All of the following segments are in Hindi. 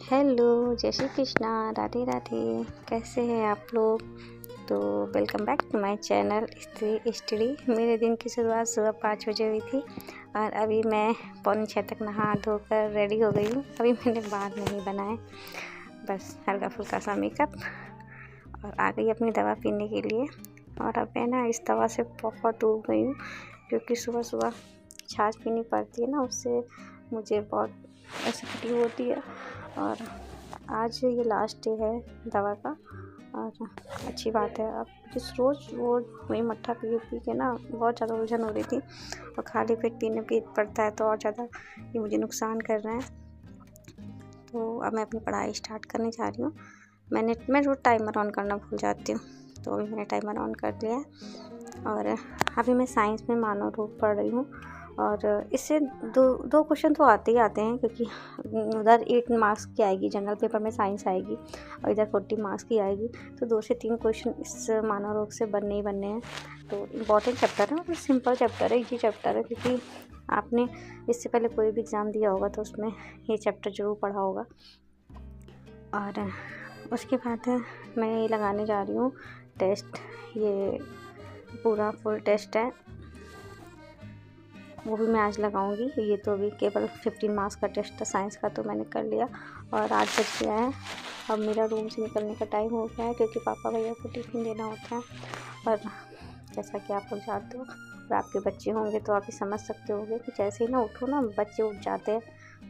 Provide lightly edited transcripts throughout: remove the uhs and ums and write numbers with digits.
हेलो, जय श्री कृष्णा, राधे राधे। कैसे हैं आप लोग? तो welcome back to my channel study. मेरे दिन की शुरुआत सुबह 5 बजे हुई थी और अभी मैं 5:45 तक नहा धोकर रेडी हो गई हूँ। अभी मैंने बाल नहीं बनाए, बस हल्का फुल्का सा मेकअप और आ गई अपनी दवा पीने के लिए। और अब मैं ना इस दवा से बहुत ऊब गई हूँ, क्योंकि सुबह सुबह छाछ पीनी पड़ती है ना, उससे मुझे बहुत एसिडिटी होती है। और आज ये लास्ट डे है दवा का और अच्छी बात है। अब जिस रोज़ वो वही मट्ठा पी के ना बहुत ज़्यादा उलझन हो रही थी, और खाली पेट पीने पड़ता है तो और ज़्यादा ये मुझे नुकसान कर रहा है। तो अब मैं अपनी पढ़ाई स्टार्ट करने जा रही हूँ। मैं रोज़ टाइमर ऑन करना भूल जाती हूँ, तो अभी मैंने टाइमर ऑन कर लिया है। और अभी मैं साइंस में मानव रूप पढ़ रही हूँ, और इससे दो क्वेश्चन तो आते ही आते हैं, क्योंकि उधर 8 मार्क्स की आएगी, जनरल पेपर में साइंस आएगी, और इधर 40 मार्क्स की आएगी। तो 2 से 3 क्वेश्चन इस मानव रोग से बनने ही बनने हैं। तो इम्पॉर्टेंट चैप्टर है और सिंपल चैप्टर है, इजी चैप्टर है, क्योंकि आपने इससे पहले कोई भी एग्ज़ाम दिया होगा तो उसमें ये चैप्टर ज़रूर पढ़ा होगा। और उसके बाद मैं ये लगाने जा रही हूँ टेस्ट। ये पूरा फुल टेस्ट है, वो भी मैं आज लगाऊंगी। ये तो अभी केवल 15 मार्क्स का टेस्ट था साइंस का, तो मैंने कर लिया। और 8 बज गया है, अब मेरा रूम से निकलने का टाइम हो गया है, क्योंकि पापा भैया को टिफ़िन देना होता है। और जैसा कि आप लोग जानते हो, और आपके बच्चे होंगे तो आप ही समझ सकते होंगे कि जैसे ही ना उठो ना बच्चे उठ जाते हैं,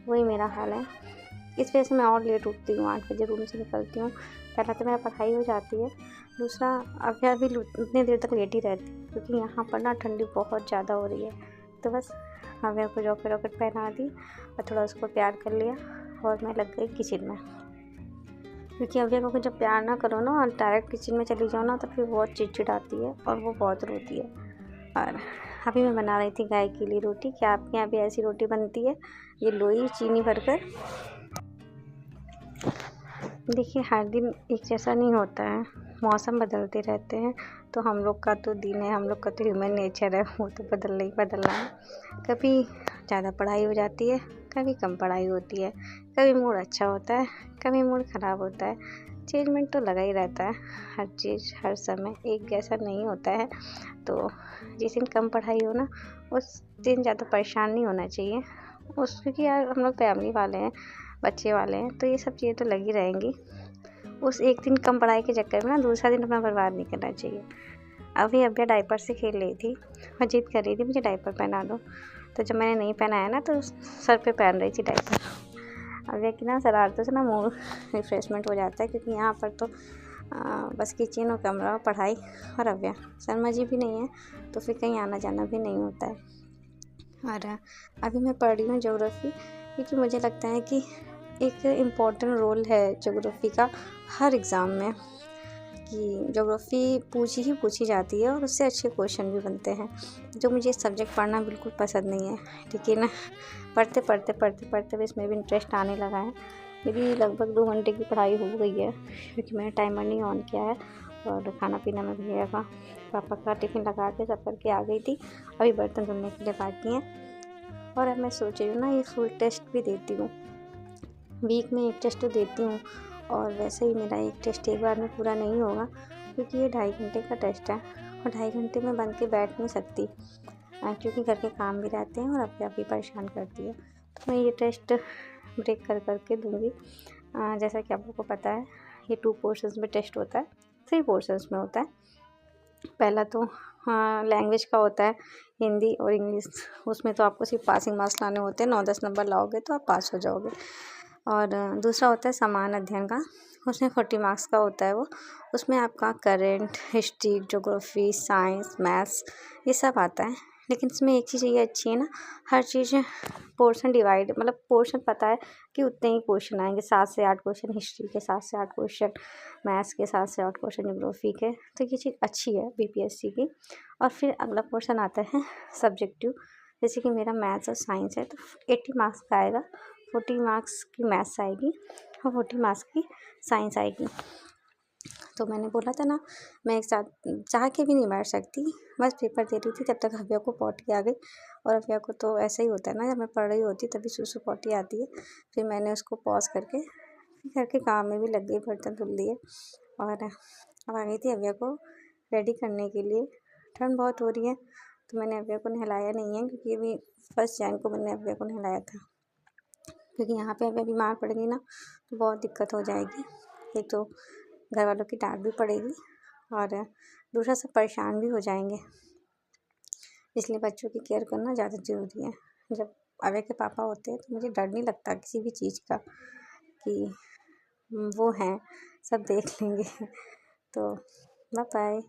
वही मेरा हाल है। इस वजह से मैं और लेट उठती हूँ, 8 बजे रूम से निकलती हूँ। पहला तो मेरा पढ़ाई हो जाती है, दूसरा अभ्या भी उतनी देर तक लेट ही रहती है, क्योंकि यहाँ पर ना ठंडी बहुत ज़्यादा हो रही है। तो बस अभ्या को जॉकेट पहना दी और थोड़ा उसको प्यार कर लिया, और मैं लग गई किचन में। क्योंकि अभ्या को जब प्यार ना करो ना और डायरेक्ट किचन में चली जाओ ना, तो फिर बहुत चिड़चिड़ाती है और वो बहुत रोती है। और अभी मैं बना रही थी गाय के लिए रोटी। क्या आपके यहाँ भी ऐसी रोटी बनती है? ये लोई चीनी भरकर। देखिए, हर दिन एक जैसा नहीं होता है, मौसम बदलते रहते हैं। तो हम लोग का तो दिन है, हम लोग का तो ह्यूमन नेचर है, वो तो बदलना ही बदलना है। कभी ज़्यादा पढ़ाई हो जाती है, कभी कम पढ़ाई होती है, कभी मूड अच्छा होता है, कभी मूड ख़राब होता है। चेंजमेंट तो लगा ही रहता है, हर चीज़ हर समय एक जैसा नहीं होता है। तो जिस दिन कम पढ़ाई हो ना, उस दिन ज़्यादा परेशान नहीं होना चाहिए। क्योंकि यार हम लोग फैमिली वाले हैं, बच्चे वाले हैं, तो ये सब चीज़ें तो लगी रहेंगी। उस एक दिन कम पढ़ाई के चक्कर में ना दूसरा दिन अपना बर्बाद नहीं करना चाहिए। अभी अभ्या डायपर से खेल रही थी, मैं जिद कर रही थी मुझे डायपर पहना दो, तो जब मैंने नहीं पहनाया ना तो सर पे पहन रही थी डायपर। अभ्या की ना शरारतों से ना मूड रिफ्रेशमेंट हो जाता है, क्योंकि यहाँ पर तो बस किचन और कमरा और पढ़ाई, और अभ्या शर्मा जी भी नहीं है, तो फिर कहीं आना जाना भी नहीं होता है। और अभी मैं पढ़ रही हूँ ज्योग्राफी, क्योंकि मुझे लगता है कि एक इम्पॉर्टेंट रोल है ज्योग्राफी का हर एग्ज़ाम में, कि ज्योग्राफी पूछी जाती है और उससे अच्छे क्वेश्चन भी बनते हैं। जो मुझे सब्जेक्ट पढ़ना बिल्कुल पसंद नहीं है, लेकिन पढ़ते भी इसमें भी इंटरेस्ट आने लगा है। मेरी लगभग 2 घंटे की पढ़ाई हो गई है, क्योंकि मैंने टाइमर नहीं ऑन किया है। और खाना पीना में भैया का पापा का टिफ़िन लगा के सब करके आ गई थी। अभी बर्तन धुलने के लिए बाकी हैं। और अब मैं सोच रही हूँ ना, ये फुल टेस्ट भी देती हूँ, वीक में 1 टेस्ट तो देती हूँ। और वैसे ही मेरा 1 टेस्ट एक बार में पूरा नहीं होगा, क्योंकि ये 2.5 घंटे का टेस्ट है, और 2.5 घंटे में बन के बैठ नहीं सकती, क्योंकि घर के काम भी रहते हैं और अपने आप ही परेशान करती है। तो मैं ये टेस्ट ब्रेक कर के दूँगी। जैसा कि आप लोगों को पता है, ये 2 पोर्शंस में टेस्ट होता है, 3 पोर्शंस में होता है। पहला तो लैंग्वेज का होता है, हिंदी और इंग्लिश। उसमें तो आपको सिर्फ पासिंग मार्क्स लाने होते हैं, 9-10 नंबर लाओगे तो आप पास हो जाओगे। और दूसरा होता है समान अध्ययन का, उसमें 40 मार्क्स का होता है वो। उसमें आपका current, history, geography, science, maths ये सब आता है। लेकिन इसमें एक चीज़ ये अच्छी है ना, हर चीज़ पोर्शन डिवाइड, मतलब पोर्शन पता है कि उतने ही क्वेश्चन आएंगे, 7 से 8 क्वेश्चन हिस्ट्री के, 7 से 8 क्वेश्चन मैथ्स के, 7 से 8 क्वेश्चन ज्योग्राफी के। तो ये चीज़ अच्छी है बीपीएससी की। और फिर अगला पोर्शन आता है सब्जेक्टिव, जैसे कि मेरा मैथ्स और साइंस है, तो 80 मार्क्स का आएगा। 40 मार्क्स की मैथ्स आएगी और 40 मार्क्स की साइंस आएगी। तो मैंने बोला था ना, मैं एक साथ चाह के भी नहीं बैठ सकती, बस पेपर दे रही थी तब तक अभ्या को पॉटी आ गई। और अभ्या को तो ऐसा ही होता है ना, जब मैं पढ़ रही होती तभी सुसु पॉटी आती है। फिर मैंने उसको पॉज करके घर के काम में भी लग गई, बर्तन धुल लिए और अब आ गई थी अव्या को रेडी करने के लिए। ठंड बहुत हो रही है तो मैंने अव्या को नहलाया नहीं है, क्योंकि अभी 1 जनवरी को मैंने अव्या को नहलाया था, क्योंकि यहाँ पे अव्या बीमार पड़ गई ना तो बहुत दिक्कत हो जाएगी। एक तो घर वालों की डांट भी पड़ेगी और दूसरा सब परेशान भी हो जाएंगे, इसलिए बच्चों की केयर करना ज़्यादा ज़रूरी है। जब अव्या के पापा होते हैं तो मुझे डर नहीं लगता किसी भी चीज़ का, कि वो हैं सब देख लेंगे। तो बाय बाय।